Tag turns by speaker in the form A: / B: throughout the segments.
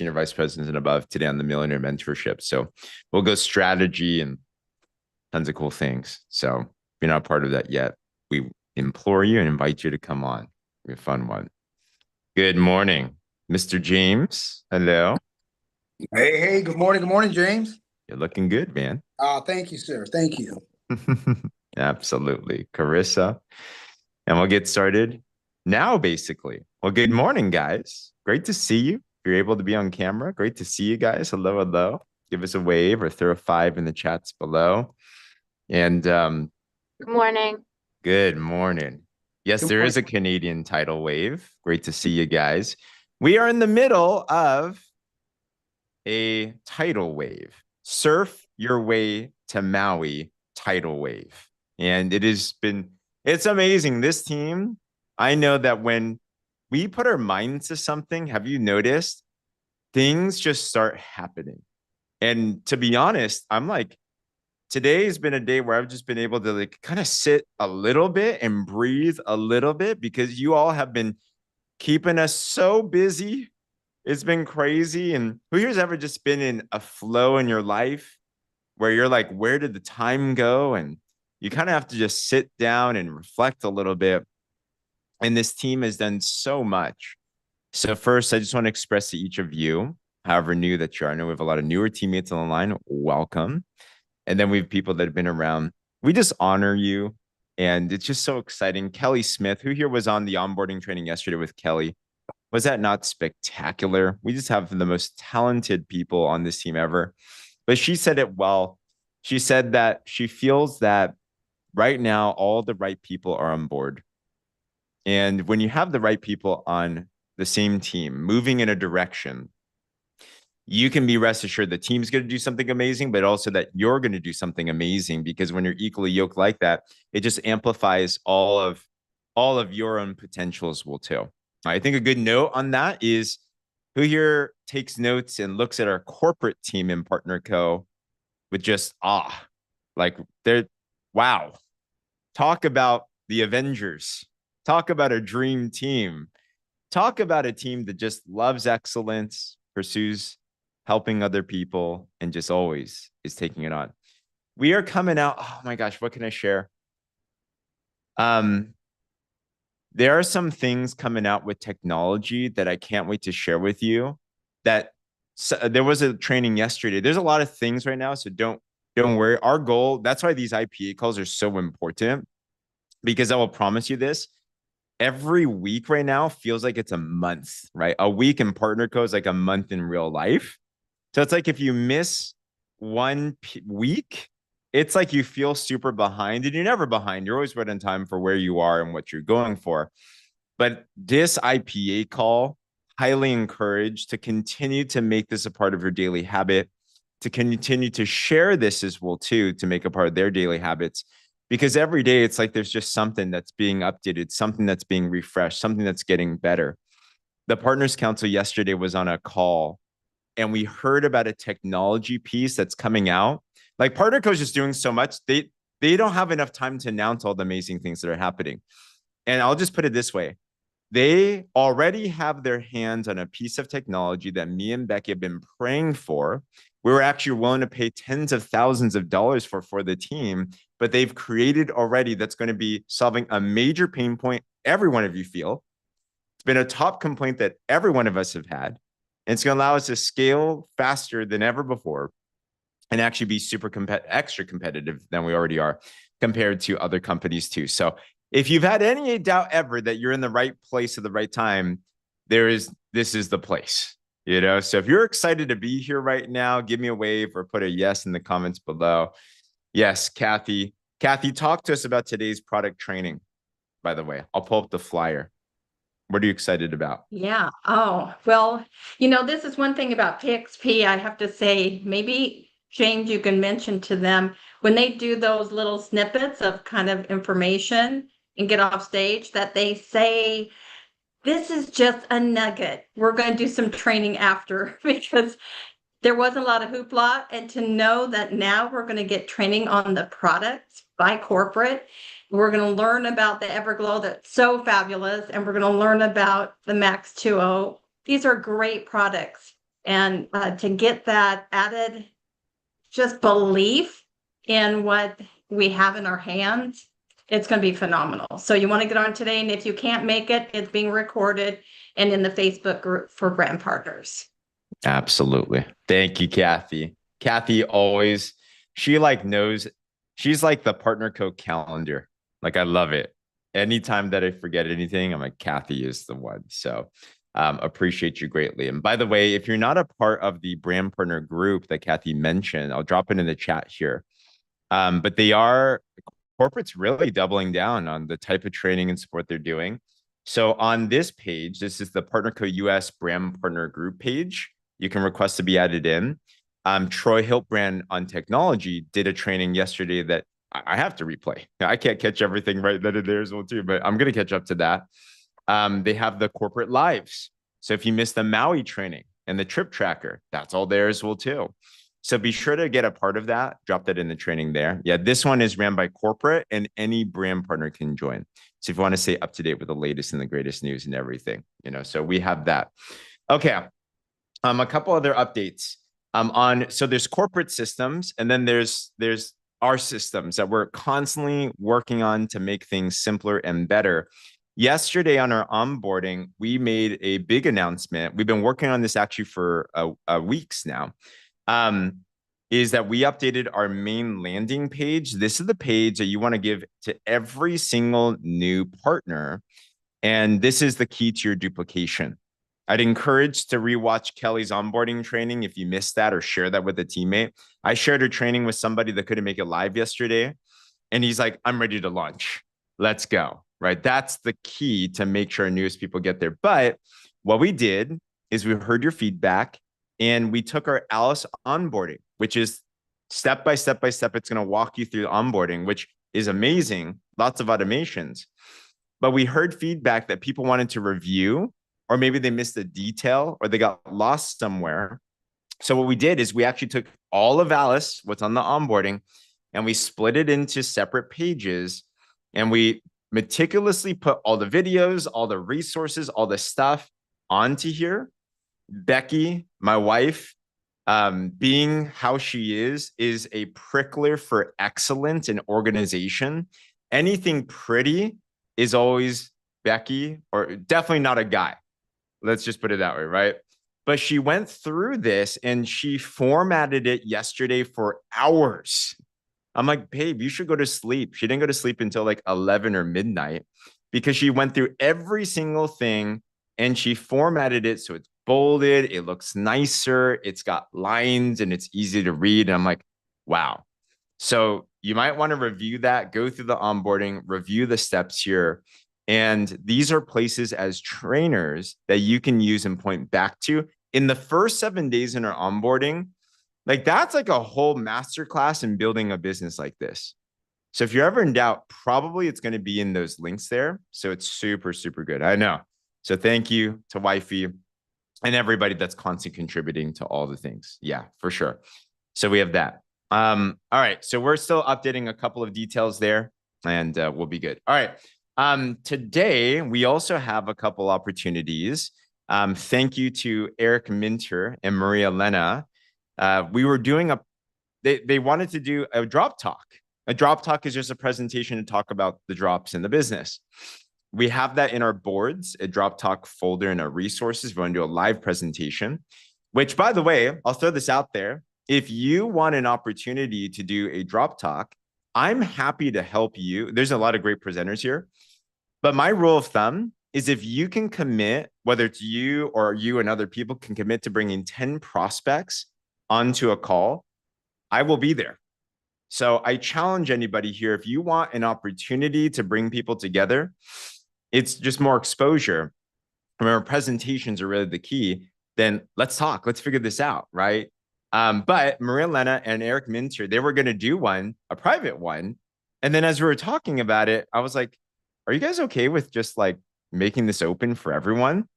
A: senior vice presidents and above today on the Millionaire Mentorship. So we'll go strategy and tons of cool things. So if you're not part of that yet, we implore you and invite you to come on. It'll be a fun one. Good morning, Mr. James. Hello.
B: Hey, good morning, James.
A: You're looking good, man.
B: Thank you, sir. Thank you.
A: Absolutely. Carissa. And we'll get started now, basically. Well, good morning, guys. Great to see you. If you're able to be on camera, great to see you guys. Hello, hello. Give us a wave or throw a 5 in the chats below. And
C: Good morning.
A: good morning. Yes,
B: Good
A: there is a
B: morning.
A: Canadian tidal wave. Great to see you guys. We are in the middle of a tidal wave. Surf your way to Maui tidal wave. And it's amazing. This team, I know that when we put our minds to something, have you noticed things just start happening? And to be honest, I'm like, today has been a day where I've just been able to like kind of sit a little bit and breathe a little bit because you all have been keeping us so busy. It's been crazy. And who here's ever just been in a flow in your life where you're like, where did the time go? And you kind of have to just sit down and reflect a little bit. And this team has done so much. So first, I just want to express to each of you, however new that you are. I know we have a lot of newer teammates on the line. Welcome. And then we have people that have been around. We just honor you. And it's just so exciting. Kelly Smith, who here was on the onboarding training yesterday with Kelly? Was that not spectacular? We just have the most talented people on this team ever. But she said it well. She said that she feels that right now, all the right people are on board. And when you have the right people on the same team, moving in a direction, you can be rest assured the team's going to do something amazing, but also that you're going to do something amazing because when you're equally yoked like that, it just amplifies all of your own potentials will too. I think a good note on that is who here takes notes and looks at our corporate team in Partner Co. with just like they're wow. Talk about the Avengers. Talk about a dream team. Talk about a team that just loves excellence, pursues helping other people, and just always is taking it on. We are coming out. Oh my gosh, what can I share? There are some things coming out with technology that I can't wait to share with you. There was a training yesterday. There's a lot of things right now, so don't worry. Our goal, that's why these IPA calls are so important, because I will promise you this. Every week right now feels like it's a month, right? A week in Partner Co is like a month in real life. So it's like if you miss one week, it's like you feel super behind, and you're never behind. You're always right on time for where you are and what you're going for. But this IPA call, highly encouraged to continue to make this a part of your daily habit, to continue to share this as well too, to make a part of their daily habits. Because every day it's like there's just something that's being updated, something that's being refreshed, something that's getting better. The Partners Council yesterday was on a call, and we heard about a technology piece that's coming out. Like Partner Co is just doing so much, they don't have enough time to announce all the amazing things that are happening. And I'll just put it this way. They already have their hands on a piece of technology that me and Becky have been praying for. We were actually willing to pay tens of thousands of dollars for the team, but they've created already that's going to be solving a major pain point every one of you feel. It's been a top complaint that every one of us have had. And it's going to allow us to scale faster than ever before and actually be extra competitive than we already are compared to other companies too. So if you've had any doubt ever that you're in the right place at the right time, this is the place, So if you're excited to be here right now, give me a wave or put a yes in the comments below. Yes, Kathy. Kathy, talk to us about today's product training, by the way. I'll pull up the flyer. What are you excited about?
C: Yeah. Oh, well, this is one thing about PXP. I have to say, maybe James, you can mention to them when they do those little snippets of kind of information and get off stage that they say, this is just a nugget. We're going to do some training after because there was a lot of hoopla. And to know that now we're going to get training on the products by corporate. We're going to learn about the Everglow that's so fabulous. And we're going to learn about the Max 2.0. These are great products. And to get that added just belief in what we have in our hands, it's going to be phenomenal. So you want to get on today. And if you can't make it, it's being recorded and in the Facebook group for brand partners.
A: Absolutely. Thank you, Kathy. Kathy always, she like knows, she's like the partner code calendar. Like, I love it. Anytime that I forget anything, I'm like, Kathy is the one. So appreciate you greatly. And by the way, if you're not a part of the brand partner group that Kathy mentioned, I'll drop it in the chat here. But they are, corporate's really doubling down on the type of training and support they're doing. So on this page, this is the Partner Co US Brand Partner Group page. You can request to be added in. Troy Hiltbrand on technology did a training yesterday that I have to replay. I can't catch everything right then and there as well too, but I'm going to catch up to that. They have the corporate lives. So if you missed the Maui training and the trip tracker, that's all there as well too. So be sure to get a part of that. Drop that in the training there. Yeah, this one is ran by corporate and any brand partner can join. So if you want to stay up to date with the latest and the greatest news and everything, so we have that. Okay. A couple other updates so there's corporate systems, and then there's our systems that we're constantly working on to make things simpler and better. Yesterday on our onboarding, we made a big announcement. We've been working on this actually for weeks now. Is that we updated our main landing page. This is the page that you want to give to every single new partner. And this is the key to your duplication. I'd encourage to rewatch Kelly's onboarding training if you missed that, or share that with a teammate. I shared her training with somebody that couldn't make it live yesterday. And he's like, I'm ready to launch. Let's go. Right. That's the key to make sure our newest people get there. But what we did is we heard your feedback and we took our Alice onboarding, which is step by step by step. It's going to walk you through the onboarding, which is amazing. Lots of automations. But we heard feedback that people wanted to review, or maybe they missed a detail or they got lost somewhere. So what we did is we actually took all of Alice, what's on the onboarding, and we split it into separate pages. And we meticulously put all the videos, all the resources, all the stuff onto here. Becky, my wife, being how she is a prickler for excellence and organization. Anything pretty is always Becky, or definitely not a guy. Let's just put it that way, right? But she went through this and she formatted it yesterday for hours. I'm like, babe, you should go to sleep. She didn't go to sleep until like 11 or midnight because she went through every single thing and she formatted it so it's bolded, it looks nicer, it's got lines, and it's easy to read. And I'm like, wow. So you might want to review that, go through the onboarding, review the steps here. And these are places as trainers that you can use and point back to. In the first 7 days in our onboarding, like that's like a whole masterclass in building a business like this. So if you're ever in doubt, probably it's going to be in those links there. So it's super, super good. I know. So thank you to Wifey and everybody that's constantly contributing to all the things. Yeah, for sure. So we have that. All right. So we're still updating a couple of details there and we'll be good. All right. Today, we also have a couple opportunities. Thank you to Eric Minter and Maria Lena. We were doing they wanted to do a drop talk. A drop talk is just a presentation to talk about the drops in the business. We have that in our boards, a drop talk folder in our resources. We're going to do a live presentation, which, by the way, I'll throw this out there. If you want an opportunity to do a drop talk, I'm happy to help you. There's a lot of great presenters here, but my rule of thumb is if you can commit, whether it's you or you and other people can commit to bringing 10 prospects onto a call, I will be there. So I challenge anybody here, if you want an opportunity to bring people together, it's just more exposure. Remember, presentations are really the key. Then let's talk. Let's figure this out, right? But Maria Lena and Eric Minter, they were going to do a private one. And then as we were talking about it, I was like, are you guys okay with just like making this open for everyone?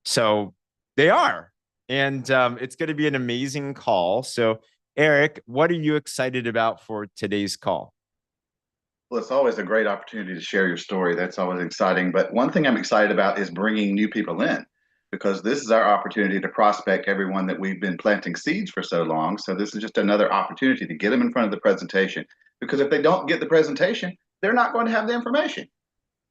A: So they are. And it's going to be an amazing call. So Eric, what are you excited about for today's call?
D: Well, it's always a great opportunity to share your story. That's always exciting. But one thing I'm excited about is bringing new people in, because this is our opportunity to prospect everyone that we've been planting seeds for so long. So this is just another opportunity to get them in front of the presentation, because if they don't get the presentation, they're not going to have the information.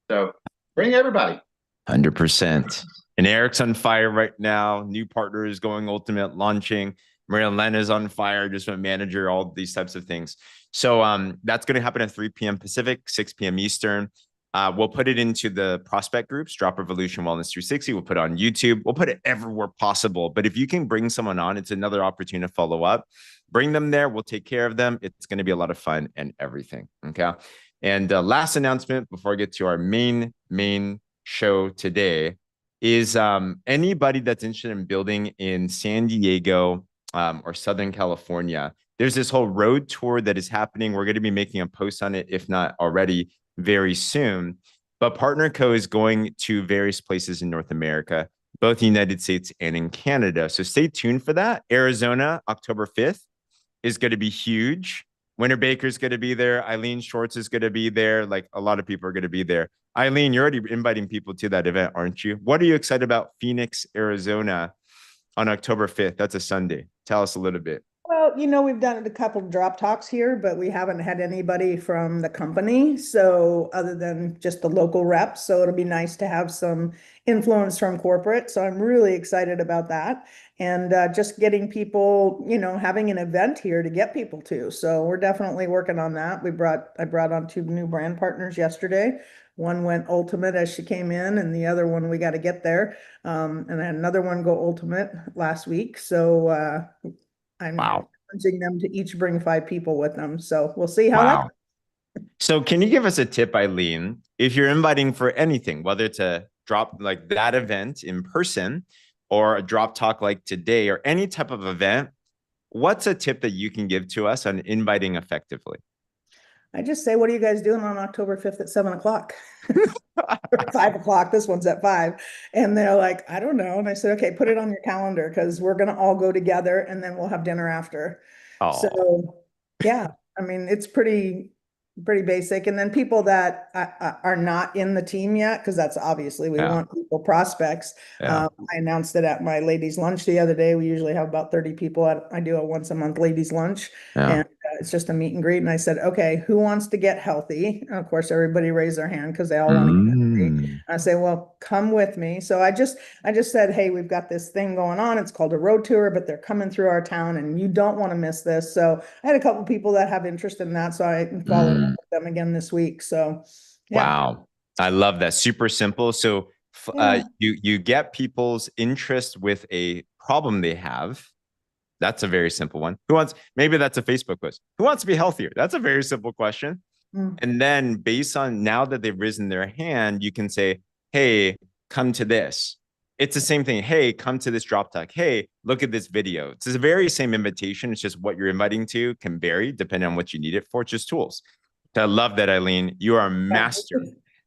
D: So bring everybody.
A: 100%. And Eric's on fire right now. New partner is going ultimate, launching. Maria Lena's on fire, just went manager, all these types of things. So that's going to happen at 3 p.m. Pacific, 6 p.m. Eastern. We'll put it into the prospect groups, Drop Revolution Wellness 360. We'll put it on YouTube. We'll put it everywhere possible. But if you can bring someone on, it's another opportunity to follow up. Bring them there. We'll take care of them. It's going to be a lot of fun and everything. Okay. And last announcement before I get to our main show today is anybody that's interested in building in San Diego or Southern California. There's this whole road tour that is happening. We're going to be making a post on it, if not already, very soon. But Partner Co is going to various places in North America, both the United States and in Canada. So stay tuned for that. Arizona, October 5th, is going to be huge. Winter Baker's going to be there. Eileen Schwartz is going to be there. Like, a lot of people are going to be there. Eileen, you're already inviting people to that event, aren't you? What are you excited about Phoenix, Arizona on October 5th? That's a Sunday. Tell us a little bit.
E: Well, we've done a couple of drop talks here, but we haven't had anybody from the company. So other than just the local reps, so it'll be nice to have some influence from corporate. So I'm really excited about that. And just getting people, having an event here to get people to. So we're definitely working on that. I brought on 2 new brand partners yesterday. One went ultimate as she came in, and the other one we got to get there. And I had another one go ultimate last week. So I'm challenging them to each bring 5 people with them. So we'll see how that goes.
A: So can you give us a tip, Eileen, if you're inviting for anything, whether it's a drop like that event in person or a drop talk like today or any type of event, what's a tip that you can give to us on inviting effectively?
E: I just say, what are you guys doing on October 5th at 7 o'clock? 5 o'clock. This one's at 5. And they're like, I don't know. And I said, okay, put it on your calendar because we're going to all go together and then we'll have dinner after.
A: Oh.
E: So yeah, I mean, it's pretty basic. And then people that are not in the team yet, because that's obviously we want people prospects. I announced it at my ladies lunch the other day. We usually have about 30 people. I do a once a month ladies lunch, and it's just a meet and greet. And I said, okay, who wants to get healthy? And of course, everybody raised their hand because they all want to get healthy. I say, well, come with me. So I just said, hey, we've got this thing going on. It's called a road tour, but they're coming through our town and you don't want to miss this. So I had a couple people that have interest in that. So I followed up with them again this week. So yeah.
A: Wow. I love that. Super simple. So you get people's interest with a problem they have. That's a very simple one. Maybe that's a Facebook post. Who wants to be healthier? That's a very simple question. And then based on now that they've risen their hand, you can say, hey, come to this. It's the same thing. Hey, come to this drop talk. Hey, look at this video. It's the very same invitation. It's just what you're inviting to can vary depending on what you need it for. It's just tools. So I love that, Eileen. You are a master.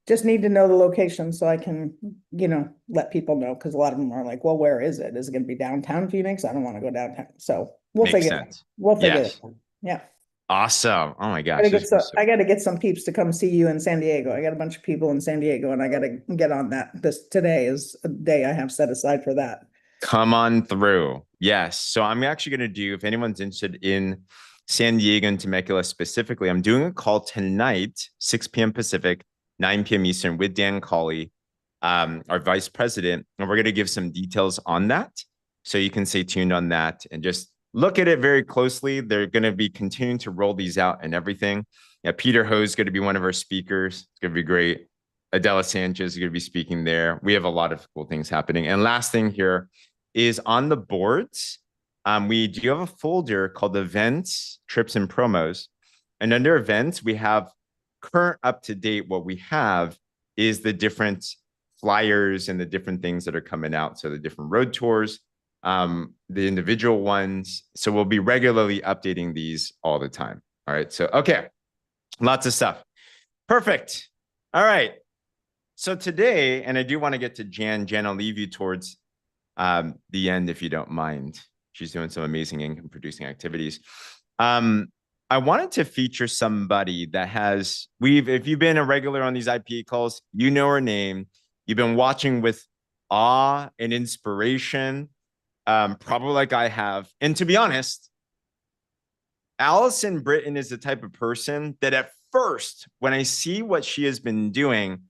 E: Just need to know the location so I can, let people know, because a lot of them are like, well, where is it? Is it going to be downtown Phoenix? I don't want to go downtown. So we'll figure it out. We'll figure it out. Yeah.
A: Awesome. Oh my gosh.
E: I got to get some peeps to come see you in San Diego. I got a bunch of people in San Diego and I got to get on that. Today is a day I have set aside for that.
A: Come on through. Yes. So I'm actually going to do, if anyone's interested in San Diego and Temecula specifically, I'm doing a call tonight, 6 p.m. Pacific, 9 p.m. Eastern with Dan Colley, our vice president. And we're going to give some details on that. So you can stay tuned on that and just look at it very closely. They're going to be continuing to roll these out and everything. Yeah, Peter Ho is going to be one of our speakers. It's going to be great. Adela Sanchez is going to be speaking there. We have a lot of cool things happening. And last thing here is on the boards. We do have a folder called Events, Trips, and Promos. And under Events, we have current up to date. What we have is the different flyers and the different things that are coming out. So the different road tours, the individual ones. So we'll be regularly updating these all the time. All right. So, okay. Lots of stuff. Perfect. All right. So today, and I do want to get to Jan. Jan, I'll leave you towards the end if you don't mind. She's doing some amazing income producing activities. I wanted to feature somebody that has, if you've been a regular on these IPA calls, you know her name. You've been watching with awe and inspiration, probably like I have. And to be honest, Allison Britton is the type of person that at first, when I see what she has been doing,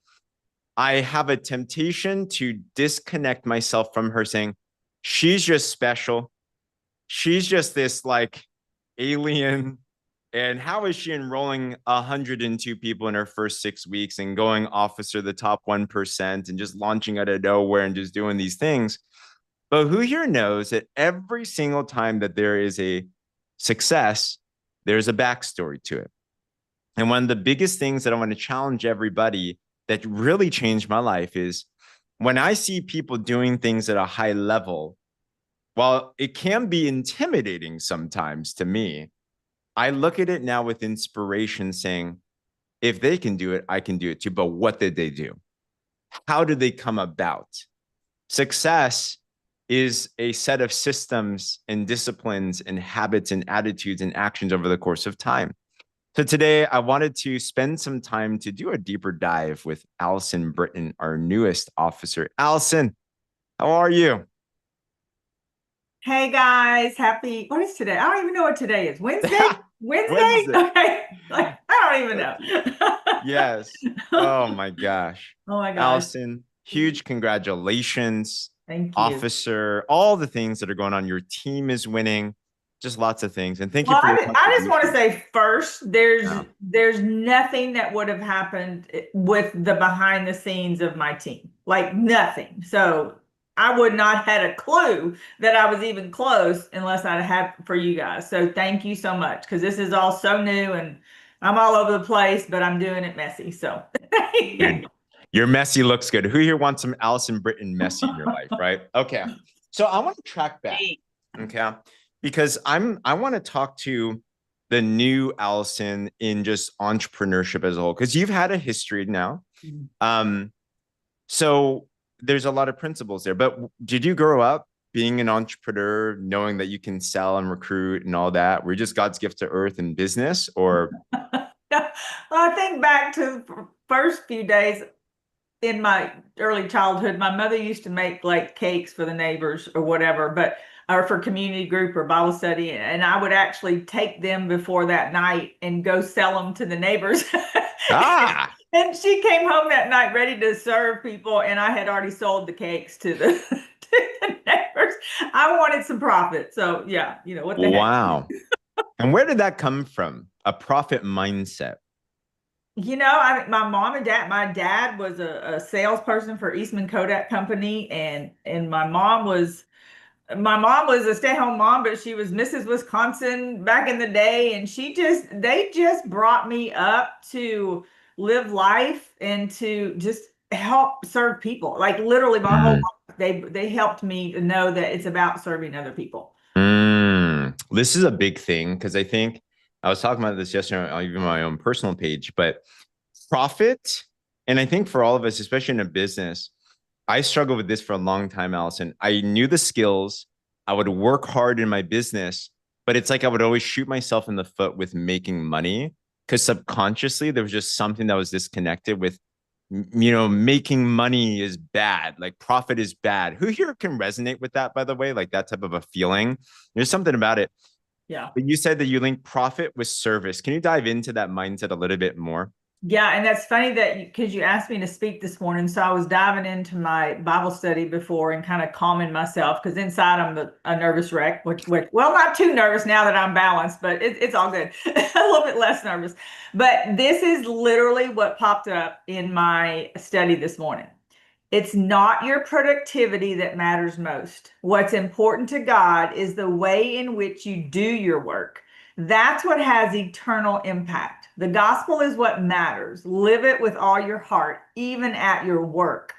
A: I have a temptation to disconnect myself from her, saying, she's just special. She's just this like alien. And how is she enrolling 102 people in her first 6 weeks and going officer the top 1% and just launching out of nowhere and just doing these things? But who here knows that every single time that there is a success, there's a backstory to it. And one of the biggest things that I want to challenge everybody that really changed my life is when I see people doing things at a high level, while it can be intimidating sometimes to me, I look at it now with inspiration saying, if they can do it, I can do it too. But what did they do? How did they come about? Success is a set of systems and disciplines and habits and attitudes and actions over the course of time. So today I wanted to spend some time to do a deeper dive with Allison Britton, our newest officer. Allison, how are you?
F: Hey guys, what is today? I don't even know what today is. Wednesday? Wednesday?
A: Wednesday.
F: Okay. Like, I don't even know.
A: Yes. Oh my gosh.
F: Oh my gosh.
A: Allison, huge congratulations.
F: Thank you.
A: Officer, all the things that are going on. Your team is winning, just lots of things. And thank you
F: Well,
A: for your
F: I just want to
A: contribution.
F: say first, there's nothing that would have happened with the behind the scenes of my team. Like nothing. So I would not had a clue that I was even close unless I'd had for you guys. So thank you so much because this is all so new and I'm all over the place, but I'm doing it messy. So
A: Your messy looks good. Who here wants some Allison Britton messy in your life, right? Okay. So I want to track back. Okay. Because I want to talk to the new Allison in just entrepreneurship as a whole, because you've had a history now. So there's a lot of principles there. But did you grow up being an entrepreneur, knowing that you can sell and recruit and all that? Were you just God's gift to earth and business, or?
F: Well, I think back to the first few days in my early childhood, my mother used to make like cakes for the neighbors or whatever, or for community group or Bible study. And I would actually take them before that night and go sell them to the neighbors.
A: Ah.
F: And she came home that night ready to serve people. And I had already sold the cakes to the neighbors. I wanted some profit. So yeah, what the heck.
A: Wow. And where did that come from? A profit mindset.
F: My mom and dad, my dad was a salesperson for Eastman Kodak Company, and my mom was a stay-at-home mom, but she was Mrs. Wisconsin back in the day, and they just brought me up to live life and to just help serve people. Like literally my whole life, they helped me to know that it's about serving other people.
A: This is a big thing because I think I was talking about this yesterday on even my own personal page, but profit, and I think for all of us, especially in a business, I struggled with this for a long time, Allison. I knew the skills. I would work hard in my business, but it's like I would always shoot myself in the foot with making money because subconsciously there was just something that was disconnected with, making money is bad. Like profit is bad. Who here can resonate with that, by the way? Like that type of a feeling. There's something about it.
F: Yeah.
A: But you said that you link profit with service. Can you dive into that mindset a little bit more?
F: Yeah, and that's funny because you asked me to speak this morning. So I was diving into my Bible study before and kind of calming myself because inside I'm a nervous wreck, which well, not too nervous now that I'm balanced, but it's all good. A little bit less nervous. But this is literally what popped up in my study this morning. It's not your productivity that matters most. What's important to God is the way in which you do your work. That's what has eternal impact. The gospel is what matters. Live it with all your heart, even at your work.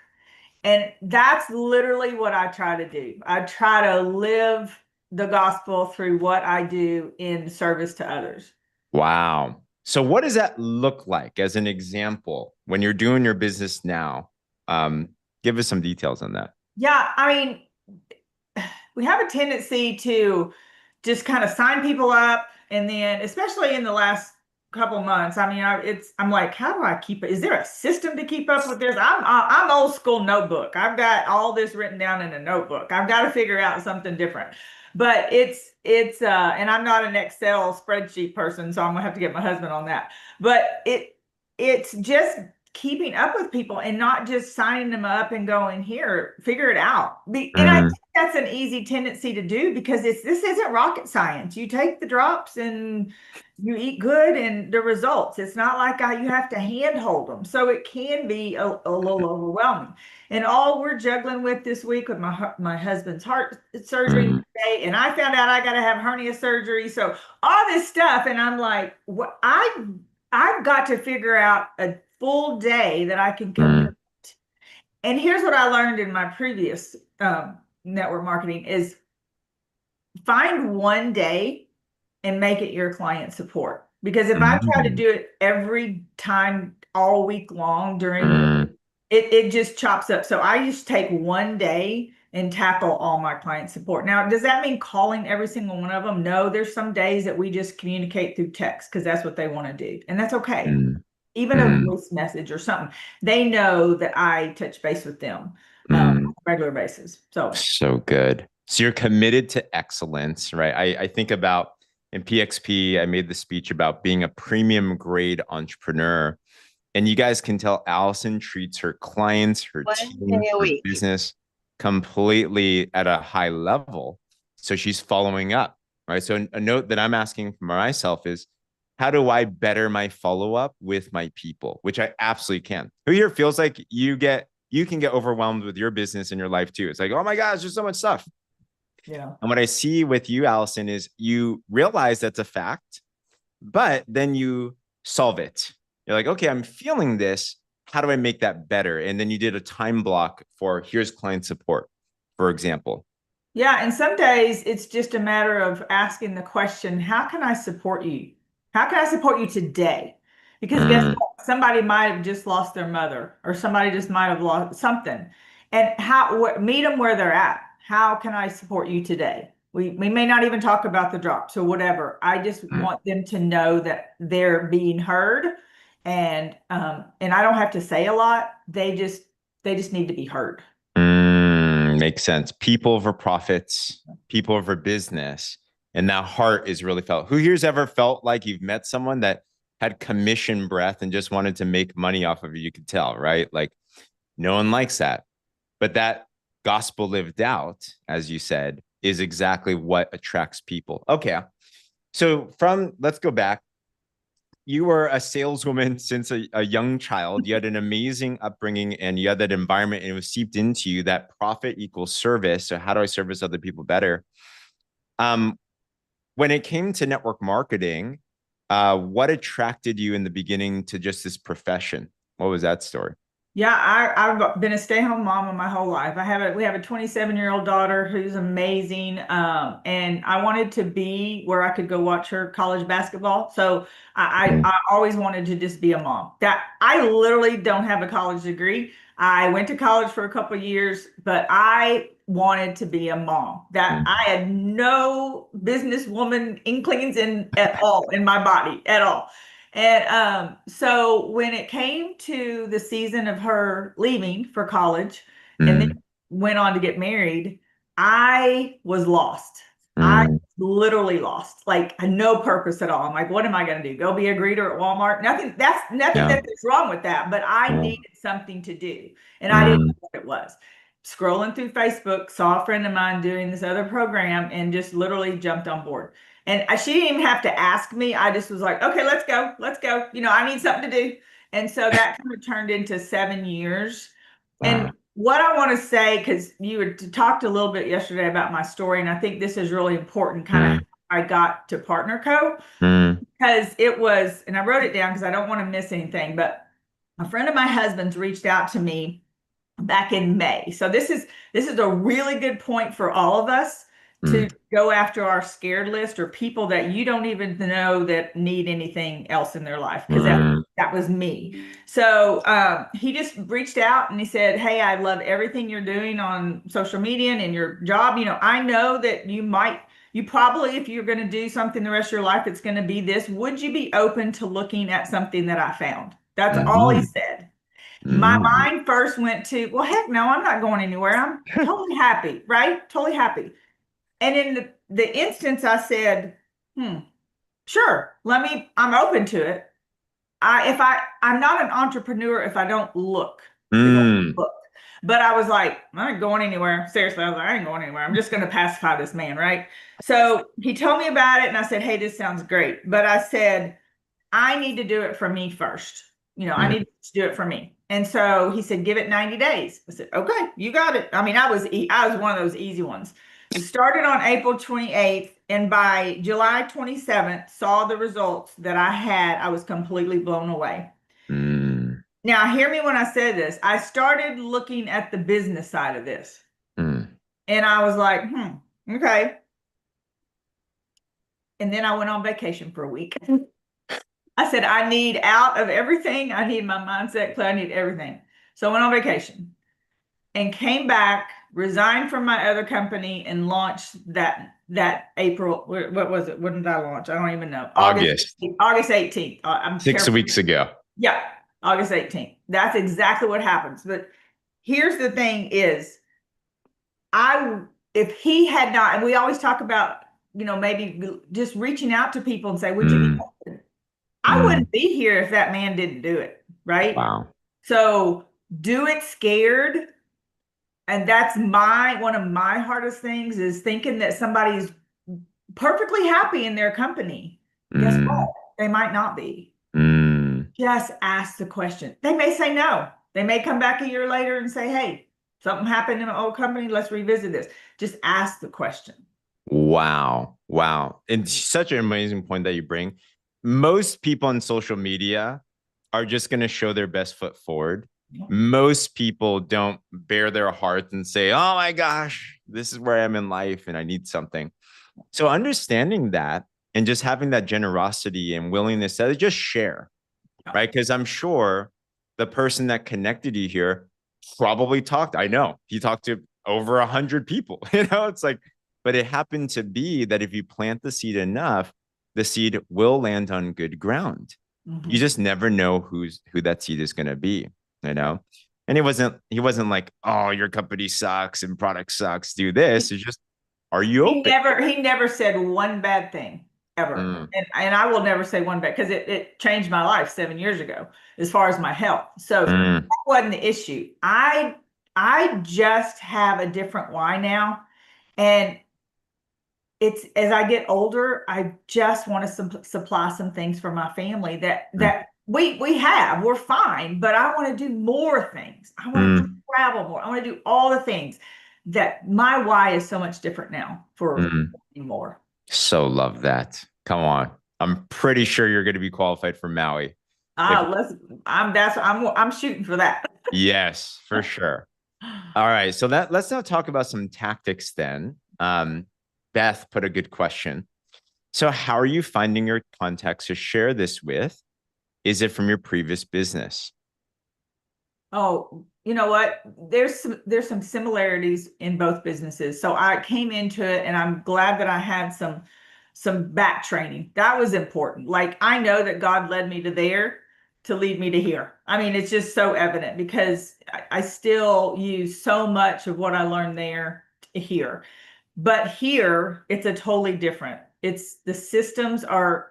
F: And that's literally what I try to do. I try to live the gospel through what I do in service to others.
A: Wow. So what does that look like as an example when you're doing your business now? Give us some details on that.
F: Yeah, I mean, we have a tendency to just kind of sign people up. And then, especially in the last couple months. I mean, I'm like, how do I keep it? Is there a system to keep up with this? I'm old school notebook. I've got all this written down in a notebook. I've got to figure out something different. But and I'm not an Excel spreadsheet person, so I'm gonna have to get my husband on that. But it's just keeping up with people and not just signing them up and going, here, figure it out. And I think that's an easy tendency to do because this isn't rocket science. You take the drops and you eat good and the results. It's not like you have to handhold them. So it can be a little overwhelming. And all we're juggling with this week with my husband's heart surgery today, and I found out I got to have hernia surgery. So all this stuff, and I'm like, what I've got to figure out a full day that I can commit. And here's what I learned in my previous network marketing is find one day and make it your client support. Because if I try to do it every time all week long during it just chops up. So I just take one day and tackle all my client support. Now, does that mean calling every single one of them? No, there's some days that we just communicate through text because that's what they want to do. And that's okay. Even a voice message or something. They know that I touch base with them on a regular basis. So
A: good. So you're committed to excellence, right? I think about in PXP, I made the speech about being a premium grade entrepreneur. And you guys can tell Allison treats her clients, her team, her business completely at a high level. So she's following up, right? So a note that I'm asking for myself is, how do I better my follow-up with my people? Which I absolutely can. Who here feels like you can get overwhelmed with your business and your life too? It's like, oh my gosh, there's so much stuff.
F: Yeah.
A: And what I see with you, Allison, is you realize that's a fact, but then you solve it. You're like, okay, I'm feeling this. How do I make that better? And then you did a time block for here's client support, for example.
F: Yeah. And some days it's just a matter of asking the question, how can I support you? How can I support you today? Because guess what? Somebody might have just lost their mother or somebody just might have lost something. And meet them where they're at. How can I support you today? We may not even talk about the drops or whatever. I just want them to know that they're being heard. And I don't have to say a lot. They just need to be heard.
A: Makes sense. People over profits, people over business. And that heart is really felt. Who here's ever felt like you've met someone that had commission breath and just wanted to make money off of you? You could tell, right? Like no one likes that. But that gospel lived out, as you said, is exactly what attracts people. Okay. So let's go back. You were a saleswoman since a young child. You had an amazing upbringing and you had that environment and it was seeped into you that profit equals service. So how do I service other people better? When it came to network marketing, what attracted you in the beginning to just this profession? What was that story?
F: Yeah, I've been a stay-at-home mom my whole life. We have a 27-year-old daughter who's amazing. And I wanted to be where I could go watch her college basketball. So I always wanted to just be a mom. That I literally don't have a college degree. I went to college for a couple of years, but I wanted to be a mom. That I had no businesswoman inklings at all in my body at all. And so when it came to the season of her leaving for college and then went on to get married, I was lost. I literally lost, like no purpose at all. I'm like, what am I going to do? Go be a greeter at Walmart? Nothing that's wrong with that, but I needed something to do. And I didn't know what it was. Scrolling through Facebook, saw a friend of mine doing this other program and just literally jumped on board. And she didn't even have to ask me. I just was like, okay, let's go. Let's go. I need something to do. And so that kind of turned into 7 years. And what I want to say, because you had talked a little bit yesterday about my story, and I think this is really important, kind of how I got to Partner Co. Because it was, and I wrote it down because I don't want to miss anything, but a friend of my husband's reached out to me back in May. So this is a really good point for all of us to go after our scared list or people that you don't even know that need anything else in their life, because that was me. So he just reached out and he said, hey, I love everything you're doing on social media and in your job. I know that you might you probably, if you're going to do something the rest of your life, it's going to be this. Would you be open to looking at something that I found? That's all he said. My mind first went to, well, heck no, I'm not going anywhere. I'm totally happy, right? Totally happy. And in the instance, I said, sure, I'm open to it. I'm not an entrepreneur if I don't look. But I was like, I ain't going anywhere. Seriously, I was like, I ain't going anywhere. I'm just going to pacify this man, right? So he told me about it and I said, hey, this sounds great. But I said, I need to do it for me first. I need to do it for me. And so he said, give it 90 days. I said, okay, you got it. I mean, I was one of those easy ones. It started on April 28th. And by July 27th, saw the results that I had. I was completely blown away. Now, hear me when I say this. I started looking at the business side of this. And I was like, okay. And then I went on vacation for a week. I said, I need out of everything. I need my mindset clear. I need everything. So I went on vacation and came back, resigned from my other company, and launched that April. What was it? When did I launch? I don't even know. August 18th. I'm
A: 6 weeks ago.
F: Yeah, August 18th. That's exactly what happens. But here's the thing is, if he had not, and we always talk about, maybe just reaching out to people and say, would you be open? I wouldn't be here if that man didn't do it, right?
A: Wow.
F: So do it scared. And that's one of my hardest things is thinking that somebody's perfectly happy in their company. Guess what? They might not be. Just ask the question. They may say no. They may come back a year later and say, hey, something happened in an old company. Let's revisit this. Just ask the question.
A: Wow. And such an amazing point that you bring. Most people on social media are just going to show their best foot forward. Most people don't bare their hearts and say, oh my gosh, this is where I am in life and I need something. So understanding that and just having that generosity and willingness to just share, right? Because I'm sure the person that connected you here probably I know he talked to over 100 people, it's like, but it happened to be that if you plant the seed enough, the seed will land on good ground. You just never know who that seed is going to be, And he wasn't like, oh, your company sucks and product sucks. Do this. It's just, are you open?
F: He never said one bad thing ever. And I will never say one bad, because it changed my life 7 years ago as far as my health. So that wasn't the issue. I just have a different why now. And it's, as I get older, I just want to supply some things for my family that we're fine, but I want to do more things. I want to travel more. I want to do all the things that my why is so much different now for more.
A: So love that. Come on. I'm pretty sure you're going to be qualified for Maui.
F: I'm shooting for that.
A: Yes, for sure. All right. So let's now talk about some tactics then. Beth put a good question. So how are you finding your contacts to share this with? Is it from your previous business?
F: Oh, you know what? There's some similarities in both businesses. So I came into it and I'm glad that I had some back training. That was important. Like, I know that God led me to there to lead me to here. I mean, it's just so evident because I still use so much of what I learned there here. But here, it's a totally different. The systems are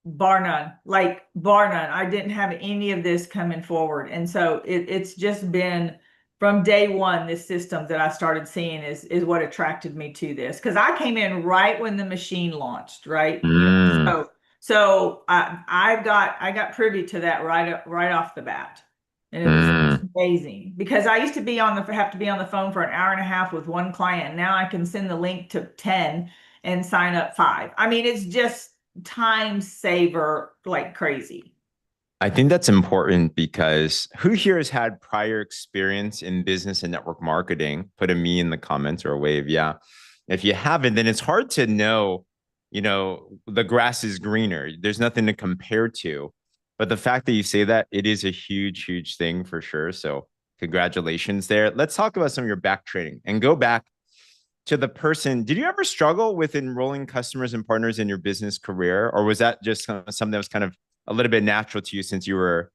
F: bar none, I didn't have any of this coming forward. And so it's just been from day one, this system that I started seeing is what attracted me to this. Because I came in right when the machine launched, right? So I got privy to that right off the bat. And it was amazing because I used to have to be on the phone for an hour and a half with one client. And now I can send the link to 10 and sign up 5. I mean, it's just time saver like crazy.
A: I think that's important because who here has had prior experience in business and network marketing? Put a me in the comments or a wave. Yeah. If you haven't, then it's hard to know, the grass is greener. There's nothing to compare to. But the fact that you say that, it is a huge, huge thing for sure. So congratulations there. Let's talk about some of your back training and go back to the person, did you ever struggle with enrolling customers and partners in your business career? Or was that just something that was kind of a little bit natural to you since you were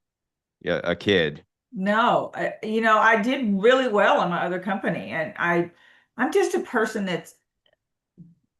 A: a kid?
F: No, I did really well in my other company, and I'm just a person that's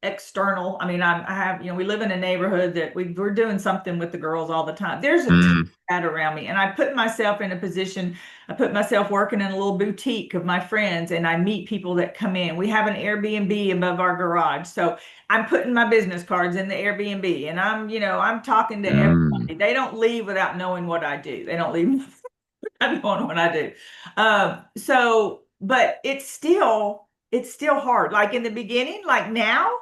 F: external. I mean, I have, we live in a neighborhood that we're doing something with the girls all the time. There's a ton of that around me, and I put myself in a position. I put myself working in a little boutique of my friends, and I meet people that come in. We have an Airbnb above our garage, so I'm putting my business cards in the Airbnb, and I'm talking to everybody. They don't leave without knowing what I do. They don't leave without knowing what I do. But it's still hard. Like in the beginning, like now.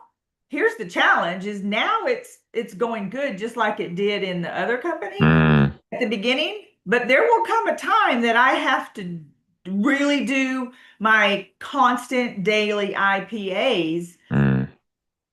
F: Here's the challenge is now it's going good just like it did in the other company at the beginning, but there will come a time that I have to really do my constant daily IPAs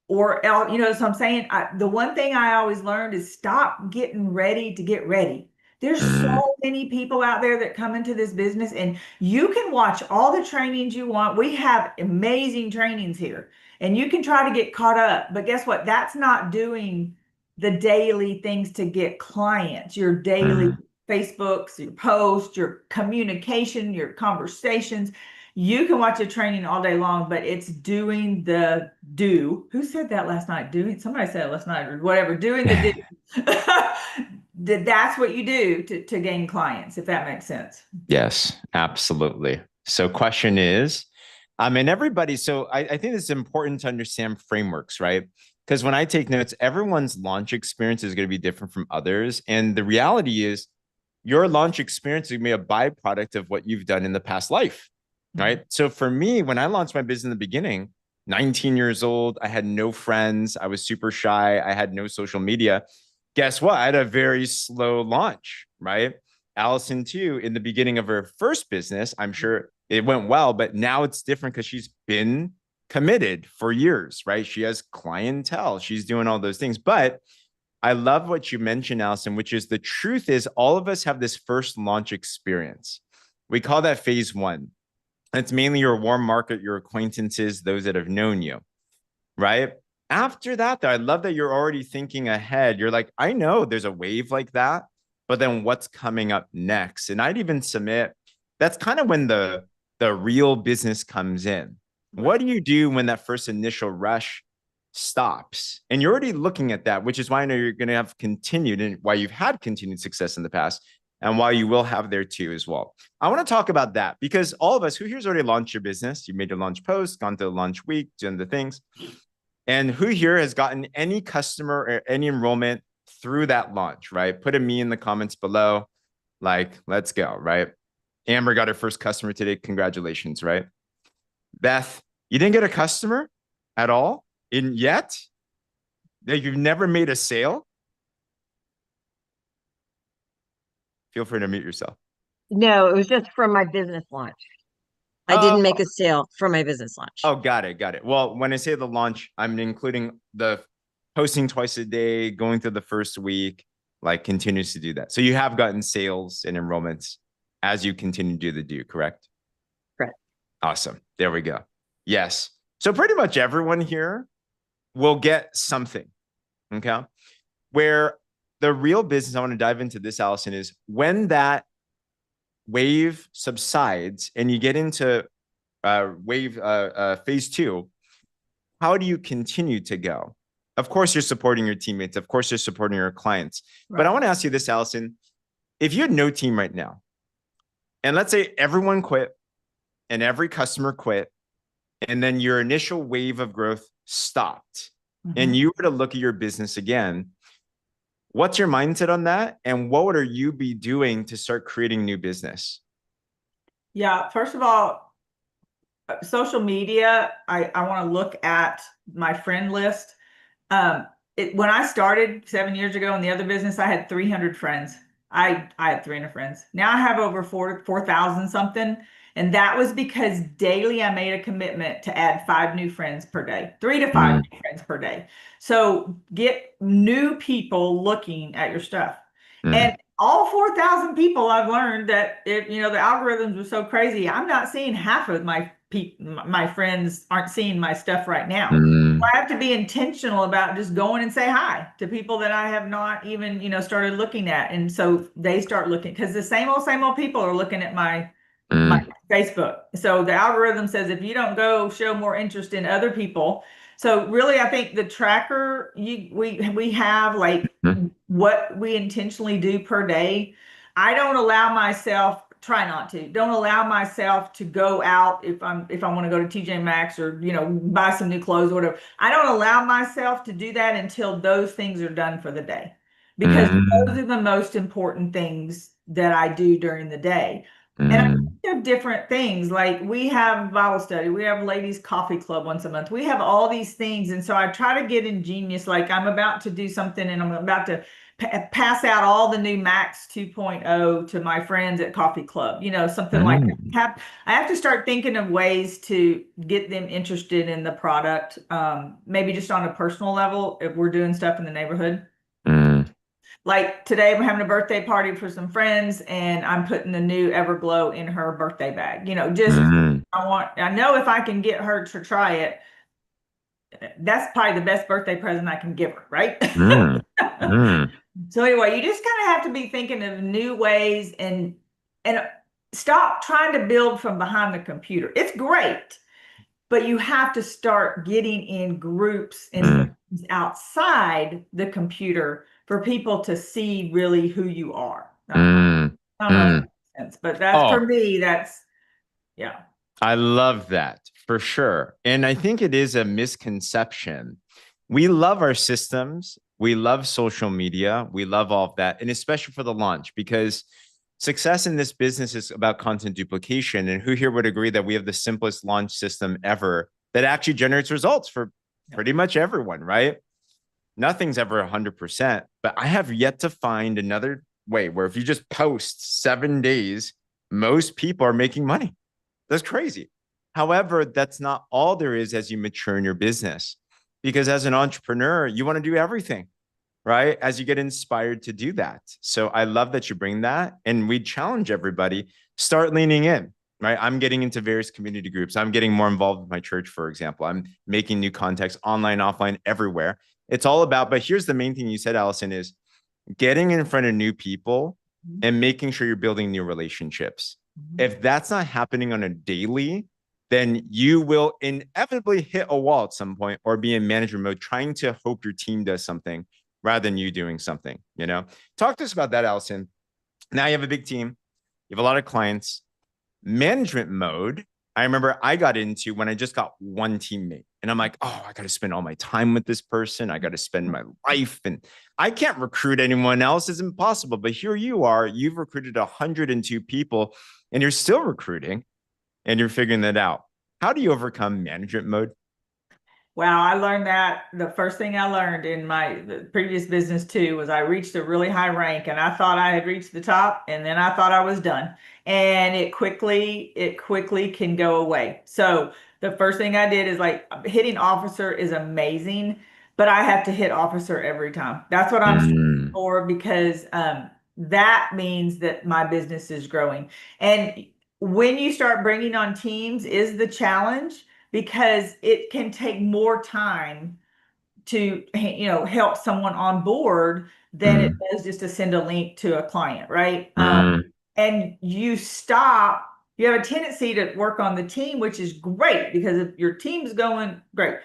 F: or so I'm saying the one thing I always learned is stop getting ready to get ready. There's so many people out there that come into this business, and you can watch all the trainings you want. We have amazing trainings here, and you can try to get caught up. But guess what? That's not doing the daily things to get clients, your daily Facebooks, your posts, your communication, your conversations. You can watch a training all day long, but it's doing the do. Who said that last night? Doing, somebody said it last night or whatever, doing the do. That's what you do to gain clients, if that makes sense.
A: Yes, absolutely. So question is, and everybody, so I think it's important to understand frameworks, right? Because when I take notes, everyone's launch experience is going to be different from others. And the reality is your launch experience is going to be a byproduct of what you've done in the past life, right? So for me, when I launched my business in the beginning, 19 years old, I had no friends. I was super shy. I had no social media. Guess what? I had a very slow launch, right? Allison, too, in the beginning of her first business, I'm sure it went well, but now it's different because she's been committed for years, right? She has clientele. She's doing all those things. But I love what you mentioned, Allison, which is the truth is all of us have this first launch experience. We call that phase one. It's mainly your warm market, your acquaintances, those that have known you, right? After that, though, I love that you're already thinking ahead. You're like, I know there's a wave like that, but then what's coming up next? And I'd even submit that's kind of when the real business comes in. What do you do when that first initial rush stops? And you're already looking at that, which is why I know you're going to have continued and why you've had continued success in the past and why you will have there too as well. I want to talk about that because all of us who here's already launched your business, you made your launch post, gone to the launch week, done the things. And who here has gotten any customer or any enrollment through that launch, right? Put a me in the comments below. Like, let's go, right? Amber got her first customer today. Congratulations, right? Beth, you didn't get a customer at all yet? Like you've never made a sale? Feel free to mute yourself.
G: No, it was just from my business launch. I didn't make a sale for my business launch.
A: Oh, got it. Well, when I say the launch, I'm including the posting twice a day, going through the first week, like continues to do that. So you have gotten sales and enrollments as you continue to do, correct?
G: Correct.
A: Awesome. There we go. Yes. So pretty much everyone here will get something. Okay. Where the real business, I want to dive into this, Allison, is when that wave subsides and you get into phase two, how do you continue to go? Of course, you're supporting your teammates. Of course, you're supporting your clients. Right. But I want to ask you this, Allison, if you had no team right now, and let's say everyone quit and every customer quit, and then your initial wave of growth stopped, and you were to look at your business again, what's your mindset on that? And what would you be doing to start creating new business?
F: Yeah, first of all, social media, I want to look at my friend list. When I started 7 years ago in the other business, I had 300 friends. I had 300 friends. Now I have over 4,000 something. And that was because daily I made a commitment to add 5 new friends per day, 3 to 5 new friends per day. So get new people looking at your stuff. And all 4,000 people, I've learned that if, the algorithms were so crazy, I'm not seeing half of my my friends aren't seeing my stuff right now.
A: Mm.
F: I have to be intentional about just going and say hi to people that I have not even, started looking at. And so they start looking, because the same old people are looking at my Facebook. So the algorithm says if you don't go show more interest in other people. So really, I think the tracker we have, like what we intentionally do per day. I don't allow myself, try not to, don't allow myself to go out if I want to go to TJ Maxx or, buy some new clothes or whatever. I don't allow myself to do that until those things are done for the day, because those are the most important things that I do during the day. And I have different things, like we have Bible study, we have ladies coffee club once a month, we have all these things. And so I try to get ingenious, like I'm about to do something and I'm about to pass out all the new Max 2.0 to my friends at coffee club, something like that. I have to start thinking of ways to get them interested in the product, maybe just on a personal level if we're doing stuff in the neighborhood. Like today, I'm having a birthday party for some friends, and I'm putting the new Everglow in her birthday bag. I know if I can get her to try it, that's probably the best birthday present I can give her, right? So anyway, you just kind of have to be thinking of new ways and stop trying to build from behind the computer. It's great, but you have to start getting in groups and outside the computer for people to see really who you are. I don't know if that makes sense, but that's for me, yeah.
A: I love that for sure. And I think it is a misconception. We love our systems. We love social media. We love all of that. And especially for the launch, because success in this business is about content duplication. And who here would agree that we have the simplest launch system ever that actually generates results for pretty much everyone, right? Nothing's ever 100%, but I have yet to find another way where if you just post 7 days, most people are making money. That's crazy. However, that's not all there is as you mature in your business, because as an entrepreneur, you want to do everything, right? As you get inspired to do that. So I love that you bring that, and we challenge everybody, start leaning in, right? I'm getting into various community groups. I'm getting more involved with my church, for example. I'm making new contacts online, offline, everywhere. It's all about, but here's the main thing you said, Allison, is getting in front of new people and making sure you're building new relationships. If that's not happening on a daily, then you will inevitably hit a wall at some point or be in manager mode, trying to hope your team does something rather than you doing something, Talk to us about that, Allison. Now you have a big team. You have a lot of clients. Management mode, I remember I got into when I just got one teammate, and I'm like, oh, I got to spend all my time with this person. I got to spend my life, and I can't recruit anyone else. It's impossible. But here you are, you've recruited 102 people, and you're still recruiting, and you're figuring that out. How do you overcome management mode?
F: Wow, I learned that the first thing I learned in the previous business too was I reached a really high rank, and I thought I had reached the top, and then I thought I was done. And it quickly can go away. So the first thing I did is, like, hitting officer is amazing, but I have to hit officer every time. That's what I'm shooting for, because that means that my business is growing. And when you start bringing on teams is the challenge, because it can take more time to help someone on board than it does just to send a link to a client, right? And you have a tendency to work on the team, which is great, because if your team's going great,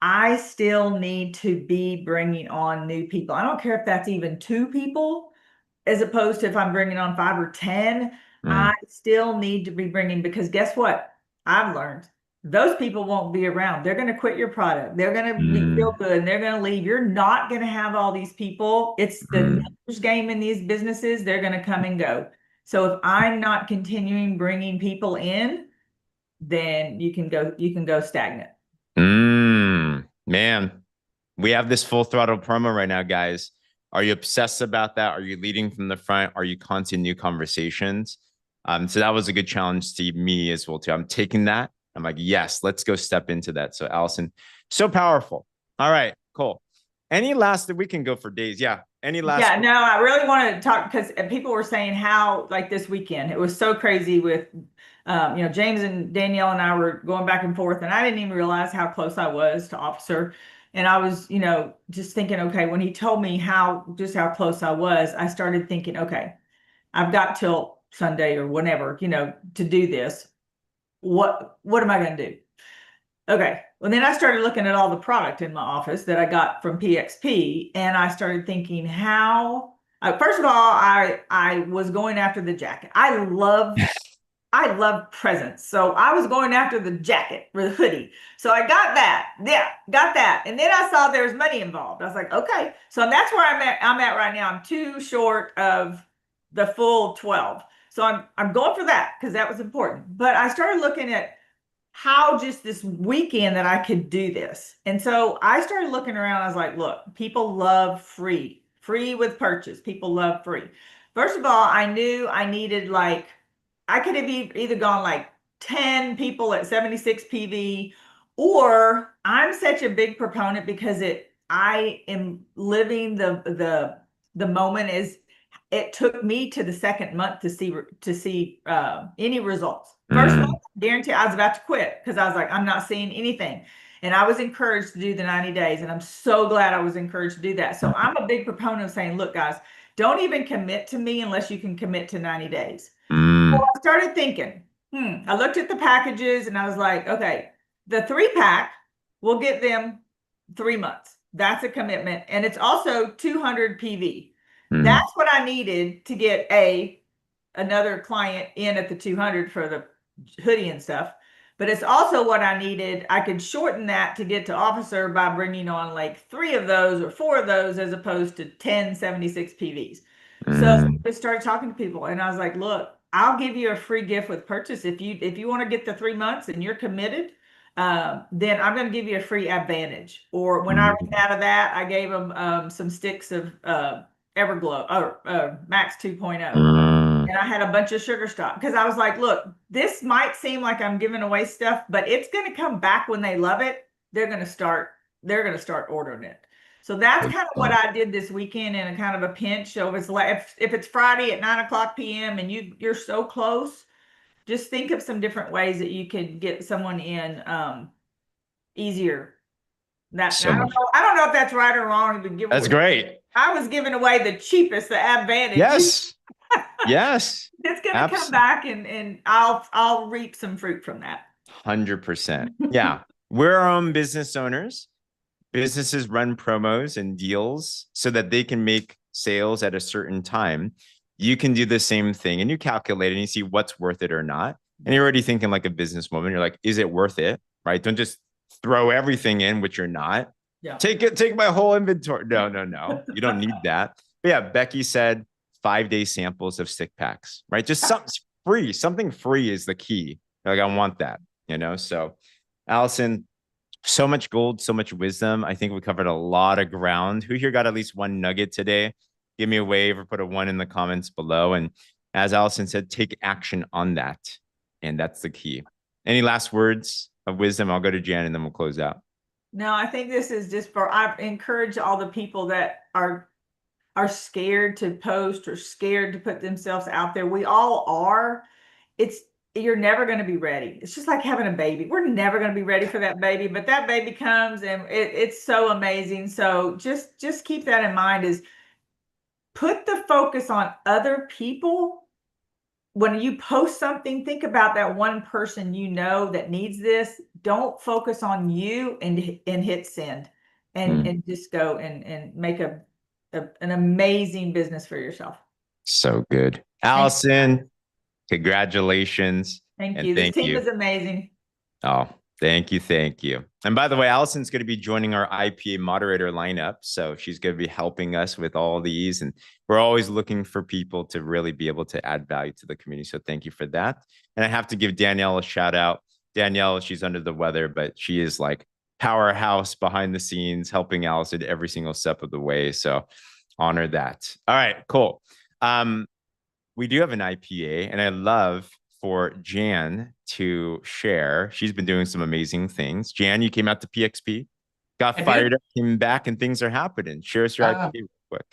F: I still need to be bringing on new people. I don't care if that's even 2 people, as opposed to if I'm bringing on 5 or 10, I still need to be bringing, because guess what? I've learned those people won't be around. They're going to quit your product. They're going to feel good, and they're going to leave. You're not going to have all these people. It's the numbers game in these businesses. They're going to come and go. So if I'm not continuing bringing people in, then you can go stagnant.
A: Man, we have this full throttle promo right now, guys. Are you obsessed about that? Are you leading from the front? Are you constantly new conversations? So that was a good challenge to me as well, too. I'm taking that. I'm like, yes, let's go step into that. So Allison, so powerful. All right, cool. Any last that we can go for days? Yeah. Any last?
F: Yeah, no, I really wanted to talk, because people were saying how, like, this weekend, it was so crazy with James and Danielle and I were going back and forth, and I didn't even realize how close I was to Officer. And I was, just thinking, okay, when he told me just how close I was, I started thinking, okay, I've got till Sunday or whenever, to do this. What am I going to do? Okay. Well, then I started looking at all the product in my office that I got from PXP, and I started thinking first of all, I was going after the jacket. I love presents. So I was going after the jacket or the hoodie. So I got that. Yeah, got that. And then I saw there was money involved. I was like, okay. So that's where I'm at right now. I'm too short of the full 12. So I'm going for that because that was important. But I started looking at how just this weekend that I could do this. And so I started looking around. I was like, look, people love free with purchase. People love free. First of all, I knew I needed I could have either gone like 10 people at 76 PV, or I'm such a big proponent because I am living the moment. Is it took me to the second month to see any results. First month, guarantee I was about to quit because I was like, I'm not seeing anything. And I was encouraged to do the 90 days. And I'm so glad I was encouraged to do that. So I'm a big proponent of saying, look, guys, don't even commit to me unless you can commit to 90 days. So I started thinking, I looked at the packages and I was like, okay, the 3-pack will get them 3 months. That's a commitment. And it's also 200 PV. That's what I needed to get another client in at the 200 for the hoodie and stuff. But it's also what I needed. I could shorten that to get to Officer by bringing on like 3 of those or 4 of those as opposed to 10 76 PVs. So I started talking to people and I was like, look, I'll give you a free gift with purchase. If you want to get the 3 months and you're committed, then I'm going to give you a free Advantage. Or when I ran out of that, I gave them some sticks of Everglow or Max 2.0. And I had a bunch of sugar stock because I was like, look, this might seem like I'm giving away stuff, but it's going to come back when they love it. They're going to start ordering it. So that's kind of what I did this weekend in a kind of a pinch. So it's like if it's Friday at 9:00 p.m. and you're so close, just think of some different ways that you could get someone in easier. I don't know if that's right or wrong.
A: That's great.
F: I was giving away the cheapest, the Advantage.
A: Yes. Yes.
F: It's gonna come back and I'll reap some fruit from that.
A: 100%. Yeah. We're our own business owners. Businesses run promos and deals so that they can make sales at a certain time. You can do the same thing and you calculate and you see what's worth it or not. And you're already thinking like a businesswoman. You're like, is it worth it? Right? Don't just throw everything in, which you're not.
F: Yeah.
A: Take my whole inventory. No. You don't need that. But yeah, Becky said 5-day samples of stick packs, right? Just something free is the key. Like, I want that, So Allison, so much gold, so much wisdom. I think we covered a lot of ground. Who here got at least one nugget today? Give me a wave or put a 1 in the comments below. And as Allison said, take action on that. And that's the key. Any last words of wisdom? I'll go to Jan and then we'll close out.
F: No, I think this is just I encourage all the people that are scared to post or scared to put themselves out there. We all are. You're never going to be ready. It's just like having a baby. We're never going to be ready for that baby, but that baby comes and it's so amazing. So just keep that in mind, is put the focus on other people. When you post something, think about that one person that needs this. Don't focus on you and hit send and just go and make an amazing business for yourself.
A: So good. Allison, congratulations.
F: Thank you. This team is amazing.
A: Oh, thank you. And by the way, Allison's going to be joining our IPA moderator lineup. So she's going to be helping us with all these. And we're always looking for people to really be able to add value to the community. So thank you for that. And I have to give Danielle a shout out. Danielle, she's under the weather, but she is like powerhouse behind the scenes, helping Allison every single step of the way. So honor that. All right, cool. We do have an IPA, and I love for Jan to share. She's been doing some amazing things. Jan, you came out to PXP, got fired up, came back, and things are happening. Share us your IPA real quick.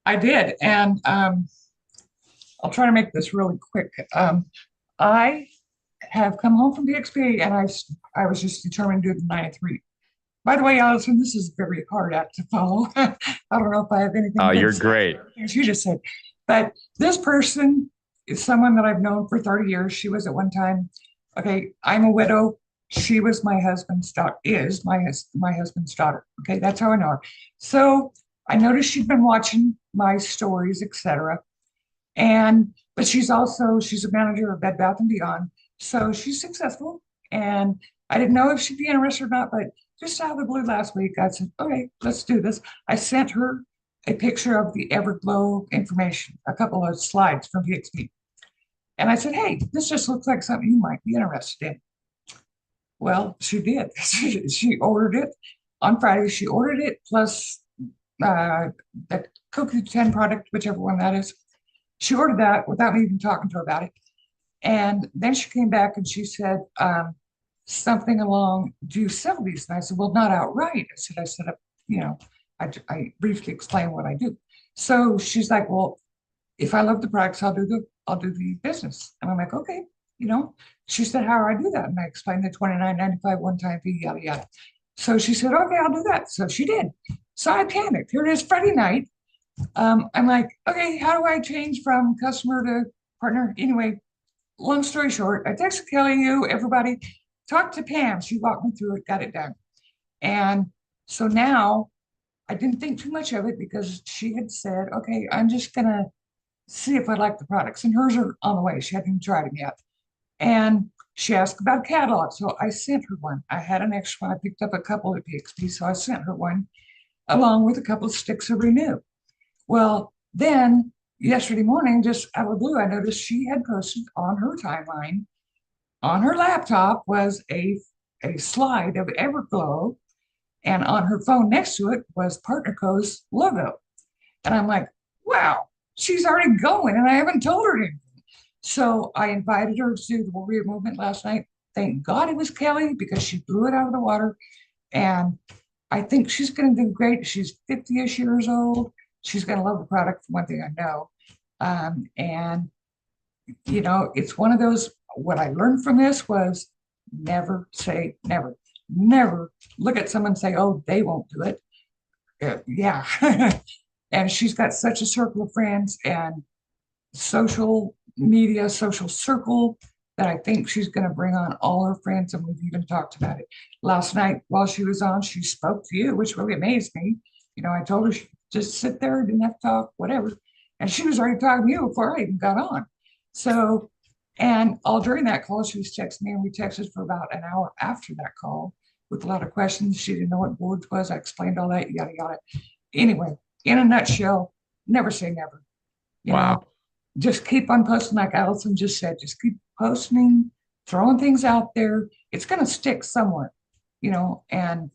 H: I did, and I'll try to make this really quick. I have come home from PXP, and I was just determined to do the 9 to 3. By the way, Allison, this is a very hard act to follow. I don't know if I have anything.
A: Oh,
H: good
A: you're
H: to say.
A: great.
H: As you just said, but this person is someone that I've known for 30 years. She was at one time, okay, I'm a widow. She was my husband's daughter, is my husband's daughter. Okay, that's how I know her. So I noticed she'd been watching my stories, etc. But she's a manager of Bed Bath and Beyond. So she's successful. And I didn't know if she'd be interested or not, but just out of the blue last week, I said, okay, let's do this. I sent her a picture of the Everglow information, a couple of slides from PXP. And I said, hey, this just looks like something you might be interested in. Well, she did. She ordered it on Friday. She ordered it plus the CoQ10 product, whichever one that is. She ordered that without me even talking to her about it. And then she came back and she said something along, do you sell these? And I said, well, not outright. I said, I briefly explained what I do. So she's like, well, if I love the products, I'll do the business. And I'm like, okay, She said, how do I do that? And I explained the $29.95 one-time fee, yada, yada. So she said, okay, I'll do that. So she did. So I panicked. Here it is Friday night. I'm like, okay, how do I change from customer to partner? Anyway, long story short, I texted Kelly, everybody, talked to Pam. She walked me through it, got it done. And so now I didn't think too much of it because she had said, okay, I'm just going to see if I like the products. And hers are on the way. She hadn't even tried them yet. And she asked about a catalog. So I sent her one. I had an extra one. I picked up a couple at PXP. So I sent her one along with a couple of sticks of Renew. Well, then yesterday morning, just out of the blue, I noticed she had posted on her timeline, on her laptop was a slide of Everglow, and on her phone next to it was PartnerCo's logo. And I'm like, wow, she's already going, and I haven't told her anything. So I invited her to do the Warrior Movement last night. Thank God it was Kelly because she blew it out of the water. And I think she's going to do great. She's 50-ish years old. She's going to love the product, for one thing I know. And, it's one of those, what I learned from this was never say never. Never look at someone and say, oh, they won't do it. Yeah. And she's got such a circle of friends and social media, social circle that I think she's going to bring on all her friends. And we've even talked about it. Last night while she was on, she spoke to you, which really amazed me. I told her she just sit there, didn't have to talk, whatever. And she was already talking to you before I even got on. So, and all during that call, she was texting me, and we texted for about an hour after that call with a lot of questions. She didn't know what boards was. I explained all that, yada, yada. Anyway, in a nutshell, never say never.
A: Wow.
H: Just keep on posting, like Allison just said, just keep posting, throwing things out there. It's going to stick somewhere, and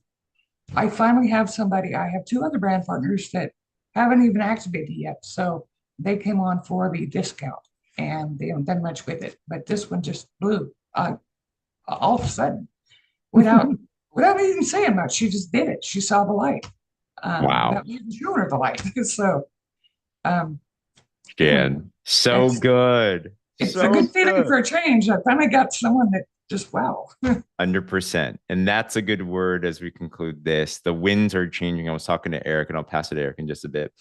H: I finally have somebody. I have 2 other brand partners that haven't even activated yet. So they came on for the discount and they haven't done much with it. But this one just blew all of a sudden without me even saying much. She just did it. She saw the light.
A: Wow.
H: Without me even showing her the light. So,
A: Jan, so good.
H: It's
A: so
H: a good feeling for a change. I finally got someone that just, wow.
A: 100%. And that's a good word as we conclude this. The winds are changing. I was talking to Eric, and I'll pass it to Eric in just a bit,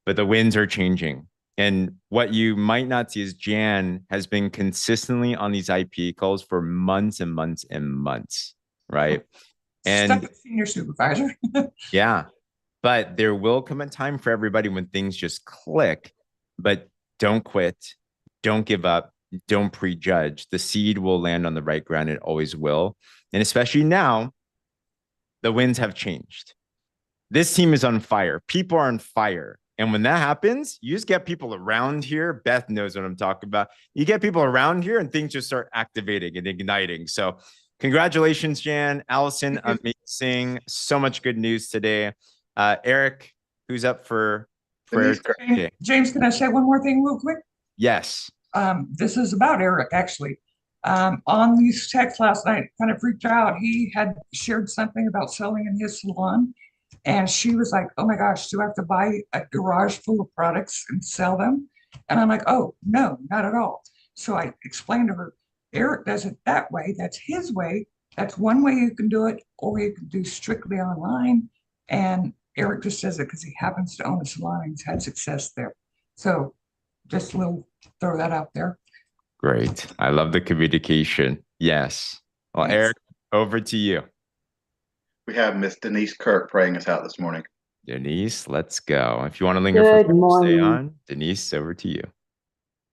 A: but the winds are changing. And what you might not see is Jan has been consistently on these IPA calls for months and months and months, right? And
H: senior supervisor.
A: Yeah, but there will come a time for everybody when things just click, but don't quit. Don't give up. Don't prejudge. The seed will land on the right ground. It always will. And especially now, the winds have changed. This team is on fire. People are on fire. And when that happens, you just get people around here. Beth knows what I'm talking about. You get people around here and things just start activating and igniting. So congratulations, Jan. Allison, amazing. So much good news today. Eric, who's up for prayer?
H: James, can I say one more thing real quick?
A: Yes.
H: This is about Eric, actually. On these texts last night, kind of freaked out. He had shared something about selling in his salon. And she was like, oh my gosh, do I have to buy a garage full of products and sell them? And I'm like, oh, no, not at all. So I explained to her, Eric does it that way. That's his way. That's one way you can do it, or you can do strictly online. And Eric just does it because he happens to own a salon and he's had success there. So just a little, throw that out there.
A: Great. I love the communication. Yes. Well,
H: Thanks.
A: Eric, over to you.
D: We have Miss Denise Kirk praying us out this morning.
A: Denise, let's go. If you want to linger
I: Good
A: for
I: morning.
A: stay on. Denise, over to you.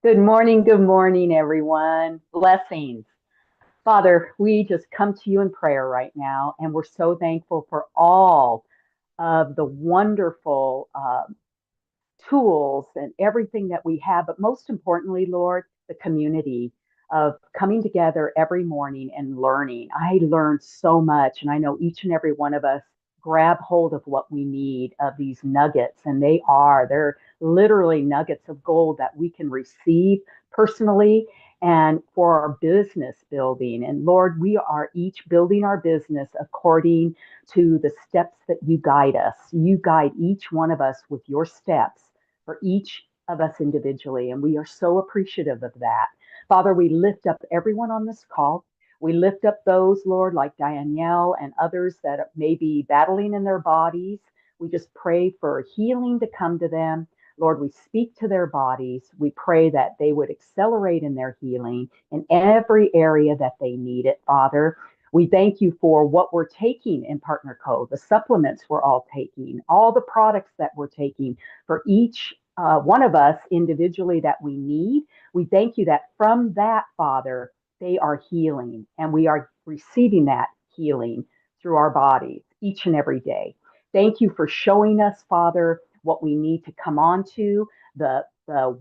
I: Good morning, everyone. Blessings. Father, we just come to you in prayer right now, and we're so thankful for all of the wonderful tools and everything that we have, but most importantly, Lord, the community of coming together every morning and learning. I learned so much, and I know each and every one of us grab hold of what we need of these nuggets, and they're literally nuggets of gold that we can receive personally and for our business building. And Lord, we are each building our business according to the steps that you guide us. You guide each one of us with your steps for each of us individually. And we are so appreciative of that. Father, we lift up everyone on this call. We lift up those, Lord, like Danielle and others that may be battling in their bodies. We just pray for healing to come to them. Lord, we speak to their bodies. We pray that they would accelerate in their healing in every area that they need it, Father. We thank you for what we're taking in Partner Code, the supplements we're all taking, all the products that we're taking for each one of us individually that we need. We thank you that from that, Father, they are healing, and we are receiving that healing through our bodies each and every day. Thank you for showing us, Father, what we need to come on to, the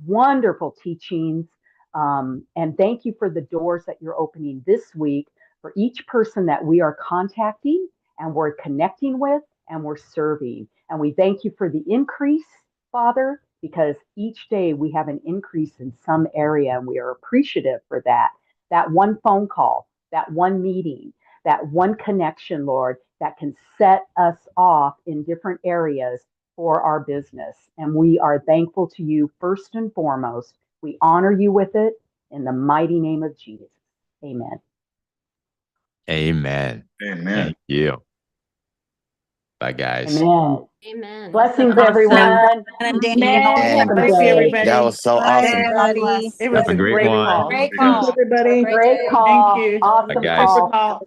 I: wonderful teachings. And thank you for the doors that you're opening this week for each person that we are contacting and we're connecting with and we're serving. And we thank you for the increase, Father, because each day we have an increase in some area and we are appreciative for that. That one phone call, that one meeting, that one connection, Lord, that can set us off in different areas for our business. And we are thankful to you first and foremost. We honor you with it in the mighty name of Jesus. Amen.
A: Amen.
D: Amen.
A: Thank you. Bye, guys.
I: Amen.
J: Amen.
I: Blessings,
F: Awesome.
I: everyone.
J: And
F: Man,
J: Danielle, have a
F: thank
J: great
F: you,
J: day.
F: everybody.
K: That was so
G: Bye,
K: awesome.
G: everybody.
F: It
A: Have
F: was
A: a
F: a
A: great
F: great
A: one.
F: call.
J: Great
D: Yes.
J: call.
E: Thanks, everybody.
I: Great
F: Thank
I: call.
F: you.
I: Awesome
A: guys.
F: Super
I: call.
F: call.